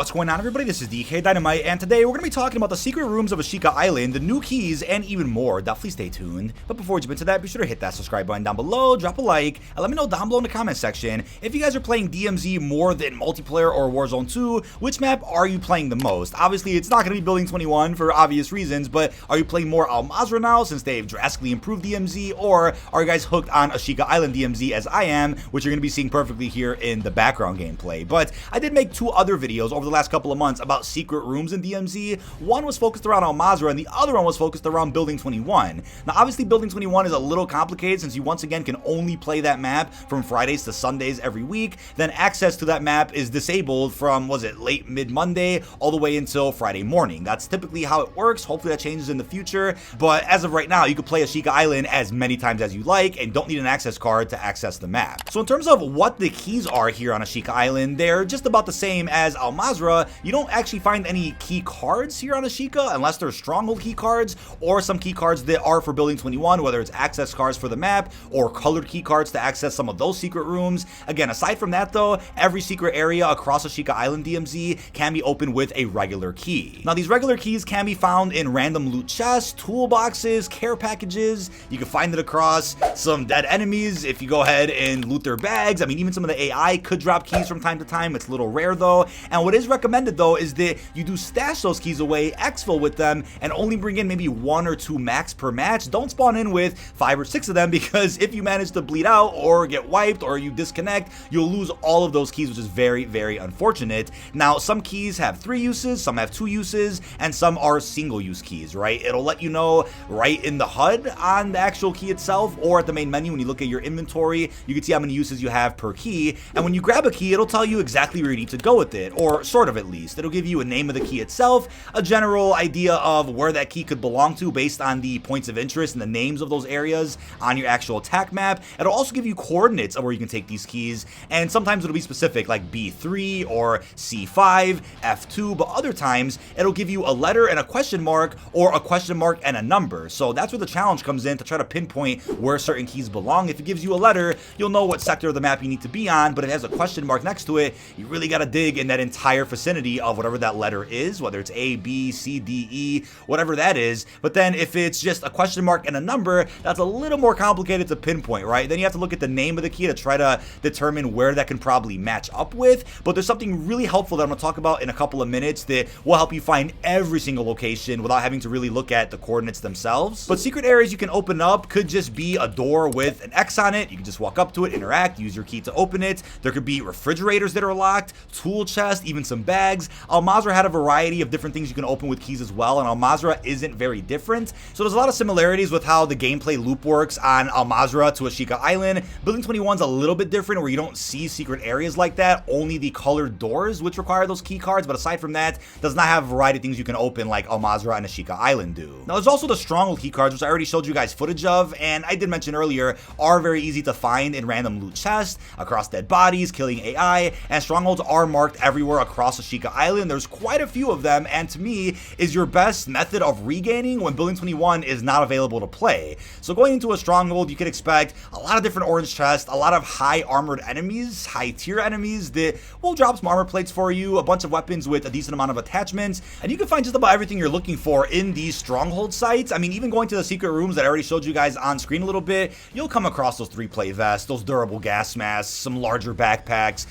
What's going on, everybody? This is dkdynamite, and today we're going to be talking about the secret rooms of Ashika Island, the new keys, and even more. Definitely stay tuned. But before we jump into that, be sure to hit that subscribe button down below, drop a like, and let me know down below in the comment section if you guys are playing DMZ more than multiplayer or Warzone 2. Which map are you playing the most? Obviously, it's not going to be Building 21 for obvious reasons, but are you playing more Mazrah now since they've drastically improved DMZ, or are you guys hooked on Ashika Island DMZ as I am, which you're going to be seeing perfectly here in the background gameplay? But I did make two other videos over the last couple of months about secret rooms in DMZ. One was focused around Mazrah, and the other one was focused around Building 21. Now, obviously, Building 21 is a little complicated since you once again can only play that map from Fridays to Sundays every week. Then access to that map is disabled from, was it late mid-Monday all the way until Friday morning. That's typically how it works. Hopefully that changes in the future. But as of right now, you can play Ashika Island as many times as you like and don't need an access card to access the map. So in terms of what the keys are here on Ashika Island, they're just about the same as Mazrah. You don't actually find any key cards here on Ashika unless they're Stronghold key cards or some key cards that are for Building 21, whether it's access cards for the map or colored key cards to access some of those secret rooms. Again, aside from that though, every secret area across Ashika Island DMZ can be opened with a regular key. Now, these regular keys can be found in random loot chests, toolboxes, care packages. You can find it across some dead enemies if you go ahead and loot their bags. I mean, even some of the AI could drop keys from time to time. It's a little rare though. And what is recommended though is that you do stash those keys away, exfil with them, and only bring in maybe 1 or 2 max per match. Don't spawn in with 5 or 6 of them, because if you manage to bleed out or get wiped or you disconnect, you'll lose all of those keys, which is very, very unfortunate. Now, some keys have 3 uses, some have 2 uses, and some are single use keys, right? It'll let you know right in the HUD on the actual key itself, or at the main menu when you look at your inventory, you can see how many uses you have per key. And when you grab a key, it'll tell you exactly where you need to go with it, or sort of at least. It'll give you a name of the key itself, a general idea of where that key could belong to based on the points of interest and the names of those areas on your actual attack map. It'll also give you coordinates of where you can take these keys, and sometimes it'll be specific like B3 or C5, F2, but other times it'll give you a letter and a question mark, or a question mark and a number. So that's where the challenge comes in, to try to pinpoint where certain keys belong. If it gives you a letter, you'll know what sector of the map you need to be on, but if it has a question mark next to it, you really got to dig in that entire vicinity of whatever that letter is, whether it's A, B, C, D, E, whatever that is. But then if it's just a question mark and a number, that's a little more complicated to pinpoint, right? Then you have to look at the name of the key to try to determine where that can probably match up with. But there's something really helpful that I'm going to talk about in a couple of minutes that will help you find every single location without having to really look at the coordinates themselves. But secret areas you can open up could just be a door with an X on it. You can just walk up to it, interact, use your key to open it. There could be refrigerators that are locked, tool chests, even some bags. Mazrah had a variety of different things you can open with keys as well, and Mazrah isn't very different. So there's a lot of similarities with how the gameplay loop works on Mazrah to Ashika Island. Building 21's a little bit different, where you don't see secret areas like that, only the colored doors which require those key cards. But aside from that, does not have a variety of things you can open like Mazrah and Ashika Island do. Now, there's also the Stronghold key cards, which I already showed you guys footage of, and I did mention earlier are very easy to find in random loot chests, across dead bodies, killing AI, and Strongholds are marked everywhere across Ashika Island. There's quite a few of them, and to me is your best method of regaining when Building 21 is not available to play. So going into a Stronghold, you can expect a lot of different orange chests, a lot of high armored enemies, high tier enemies that will drop some armor plates for you, a bunch of weapons with a decent amount of attachments, and you can find just about everything you're looking for in these Stronghold sites. I mean, even going to the secret rooms that I already showed you guys on screen a little bit, you'll come across those 3-play vests, those durable gas masks, some larger backpacks,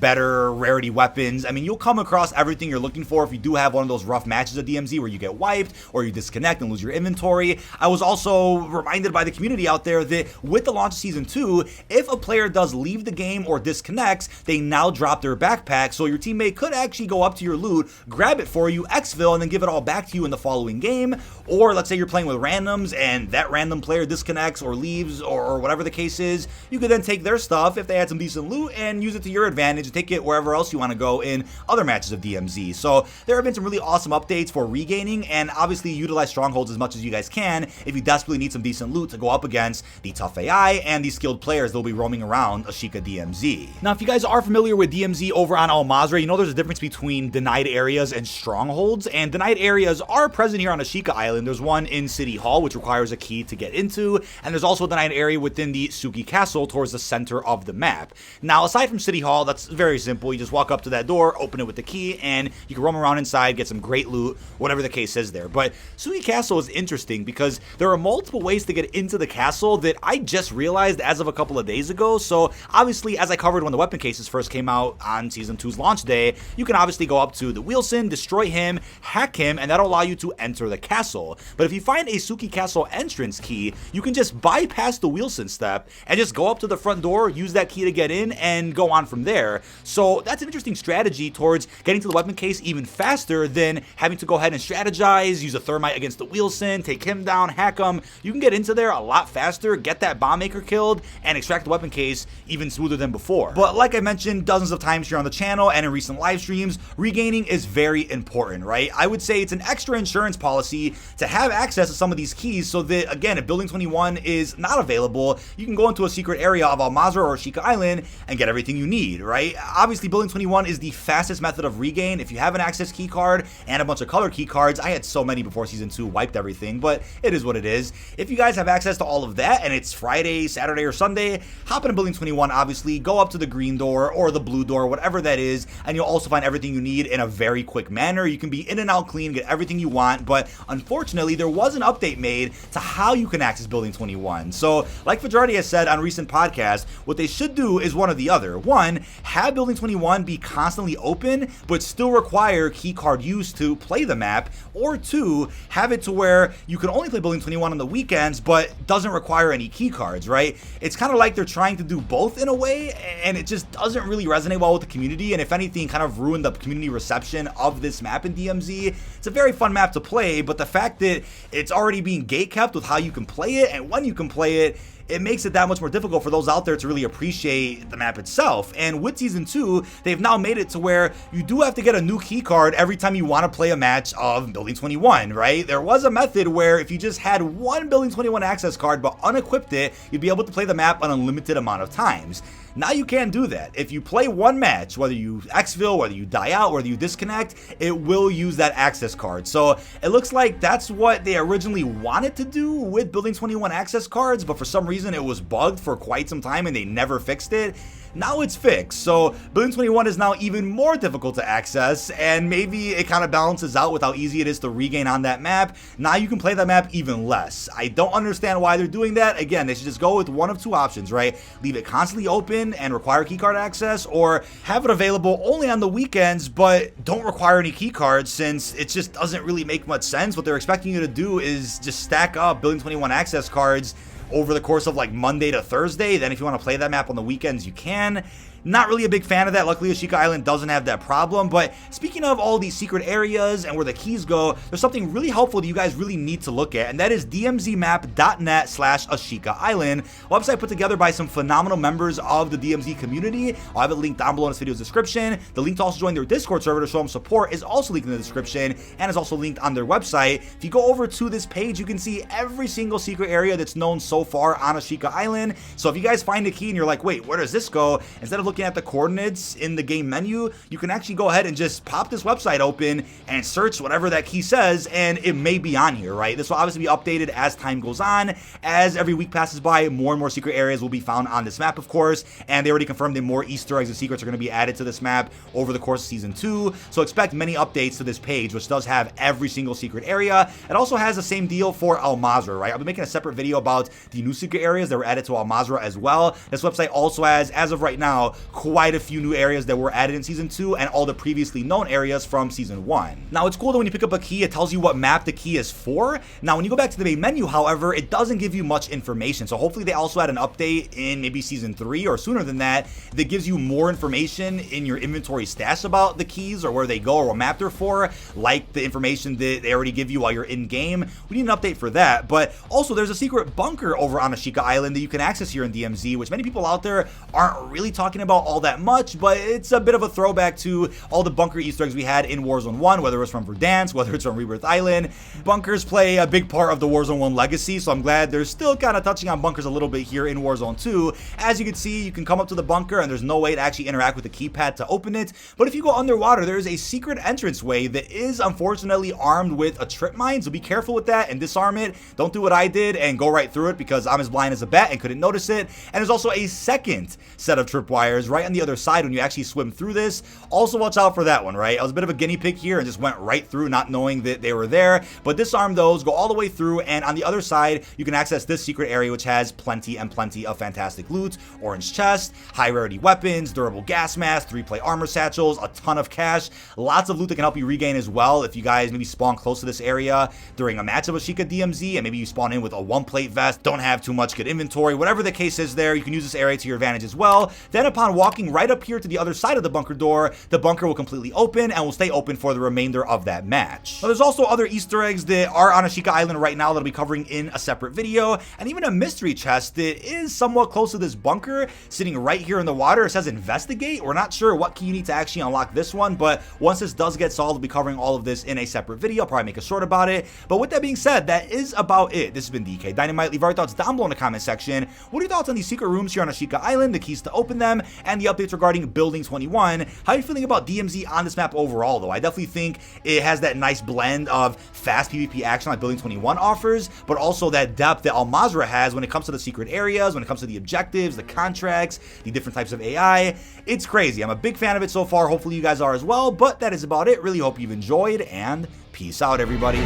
better rarity weapons. I mean, you'll come across everything you're looking for if you do have one of those rough matches at DMZ where you get wiped or you disconnect and lose your inventory. I was also reminded by the community out there that with the launch of Season 2, if a player does leave the game or disconnects, they now drop their backpack, so your teammate could actually go up to your loot, grab it for you, exfil, and then give it all back to you in the following game. Or let's say you're playing with randoms and that random player disconnects or leaves or whatever the case is, you could then take their stuff if they had some decent loot and use it to your advantage and take it wherever else you want to go in other matches of DMZ. So there have been some really awesome updates for regaining, and obviously utilize Strongholds as much as you guys can if you desperately need some decent loot to go up against the tough AI and the skilled players that will be roaming around Ashika DMZ. Now, if you guys are familiar with DMZ over on Mazrah, you know there's a difference between denied areas and Strongholds, and denied areas are present here on Ashika Island. There's one in City Hall, which requires a key to get into, and there's also a denied area within the Suki Castle towards the center of the map. Now, aside from City Hall, Well, that's very simple. You just walk up to that door, open it with the key, and you can roam around inside, get some great loot, whatever the case is there. But Suki Castle is interesting because there are multiple ways to get into the castle that I just realized as of a couple of days ago. So obviously, as I covered when the weapon cases first came out on Season 2's launch day, you can obviously go up to the Wheelson, destroy him, hack him, and that'll allow you to enter the castle. But if you find a Suki Castle entrance key, you can just bypass the Wheelson step and just go up to the front door, use that key to get in, and go on from there. So that's an interesting strategy towards getting to the weapon case even faster than having to go ahead and strategize, use a thermite against the Wheelson, take him down, hack him. You can get into there a lot faster, get that bomb maker killed, and extract the weapon case even smoother than before. But like I mentioned dozens of times here on the channel and in recent live streams, regaining is very important, right? I would say it's an extra insurance policy to have access to some of these keys so that, again, if Building 21 is not available, you can go into a secret area of Mazrah or Ashika Island and get everything you need, right? Obviously, Building 21 is the fastest method of regain. If you have an access key card and a bunch of color key cards, I had so many before Season 2 wiped everything, but it is what it is. If you guys have access to all of that and it's Friday, Saturday, or Sunday, hop into Building 21, obviously, go up to the green door or the blue door, whatever that is, and you'll also find everything you need in a very quick manner. You can be in and out clean, get everything you want, but unfortunately, there was an update made to how you can access Building 21. So, like Fajardi has said on recent podcasts, what they should do is one or the other. One, have Building 21 be constantly open, but still require keycard use to play the map, or two, have it to where you can only play Building 21 on the weekends, but doesn't require any keycards, right? It's kind of like they're trying to do both in a way, and it just doesn't really resonate well with the community, and if anything, kind of ruined the community reception of this map in DMZ. It's a very fun map to play, but the fact that it's already being gatekept with how you can play it and when you can play it, it makes it that much more difficult for those out there to really appreciate the map itself. And with Season 2, they've now made it to where you do have to get a new key card every time you want to play a match of Building 21, right? There was a method where if you just had one Building 21 access card but unequipped it, you'd be able to play the map an unlimited amount of times. Now you can't do that. If you play one match, whether you exfil, whether you die out, whether you disconnect, it will use that access card. So it looks like that's what they originally wanted to do with Building 21 access cards, but for some reason it was bugged for quite some time and they never fixed it. Now it's fixed, so Building 21 is now even more difficult to access, and maybe it kind of balances out with how easy it is to regain on that map. Now you can play that map even less. I don't understand why they're doing that. Again, they should just go with one of two options, right? Leave it constantly open and require keycard access, or have it available only on the weekends, but don't require any keycards, since it just doesn't really make much sense. What they're expecting you to do is just stack up Building 21 access cards over the course of like Monday to Thursday. Then if you want to play that map on the weekends, you can. Not really a big fan of that. Luckily, Ashika Island doesn't have that problem. But speaking of all these secret areas and where the keys go, there's something really helpful that you guys really need to look at, and that is dmzmap.net/Ashika Island, a website put together by some phenomenal members of the DMZ community. I'll have it linked down below in this video's description. The link to also join their Discord server to show them support is also linked in the description, and is also linked on their website. If you go over to this page, you can see every single secret area that's known so far on Ashika Island. So if you guys find a key and you're like, wait, where does this go? Instead of looking at the coordinates in the game menu, you can actually go ahead and just pop this website open and search whatever that key says, and it may be on here, right? This will obviously be updated as time goes on. As every week passes by, more and more secret areas will be found on this map, of course, and they already confirmed that more Easter eggs and secrets are going to be added to this map over the course of Season 2, so expect many updates to this page, which does have every single secret area. It also has the same deal for Mazrah, right? I'll be making a separate video about the new secret areas that were added to Mazrah as well. This website also has, as of right now, quite a few new areas that were added in Season 2 and all the previously known areas from Season 1. Now, it's cool that when you pick up a key, it tells you what map the key is for. Now, when you go back to the main menu, however, it doesn't give you much information. So hopefully they also had an update in maybe Season 3 or sooner than that that gives you more information in your inventory stash about the keys or where they go or what map they're for, like the information that they already give you while you're in game. We need an update for that. But also, there's a secret bunker over on Ashika Island that you can access here in DMZ, which many people out there aren't really talking about all that much, but it's a bit of a throwback to all the bunker Easter eggs we had in Warzone 1, whether it's from Verdansk, whether it's from Rebirth Island. Bunkers play a big part of the Warzone 1 legacy, so I'm glad they're still kind of touching on bunkers a little bit here in Warzone 2. As you can see, you can come up to the bunker and there's no way to actually interact with the keypad to open it, but if you go underwater, there's a secret entranceway that is unfortunately armed with a trip mine, so be careful with that and disarm it. Don't do what I did and go right through it, because I'm as blind as a bat and couldn't notice it. And there's also a second set of tripwires stairs right on the other side when you actually swim through this. Also watch out for that one, right? I was a bit of a guinea pig here and just went right through not knowing that they were there, but disarm those, go all the way through, and on the other side, you can access this secret area, which has plenty and plenty of fantastic loot, orange chest, high rarity weapons, durable gas mask, 3-play armor satchels, a ton of cash, lots of loot that can help you regain as well if you guys maybe spawn close to this area during a match of Ashika DMZ, and maybe you spawn in with a 1-plate vest, don't have too much good inventory, whatever the case is there, you can use this area to your advantage as well. Then upon walking right up here to the other side of the bunker door, the bunker will completely open and will stay open for the remainder of that match. Now, there's also other Easter eggs that are on Ashika Island right now that I'll be covering in a separate video, and even a mystery chest that is somewhat close to this bunker, sitting right here in the water. It says investigate. We're not sure what key you need to actually unlock this one, but once this does get solved, I'll be covering all of this in a separate video. I'll probably make a short about it. But with that being said, that is about it. This has been dkdynamite. Leave our thoughts down below in the comment section. What are your thoughts on these secret rooms here on Ashika Island, the keys to open them, and the updates regarding Building 21? How are you feeling about DMZ on this map overall, though? I definitely think it has that nice blend of fast PvP action like Building 21 offers, but also that depth that Mazrah has when it comes to the secret areas, when it comes to the objectives, the contracts, the different types of AI. It's crazy. I'm a big fan of it so far. Hopefully you guys are as well, but that is about it. Really hope you've enjoyed, and peace out, everybody.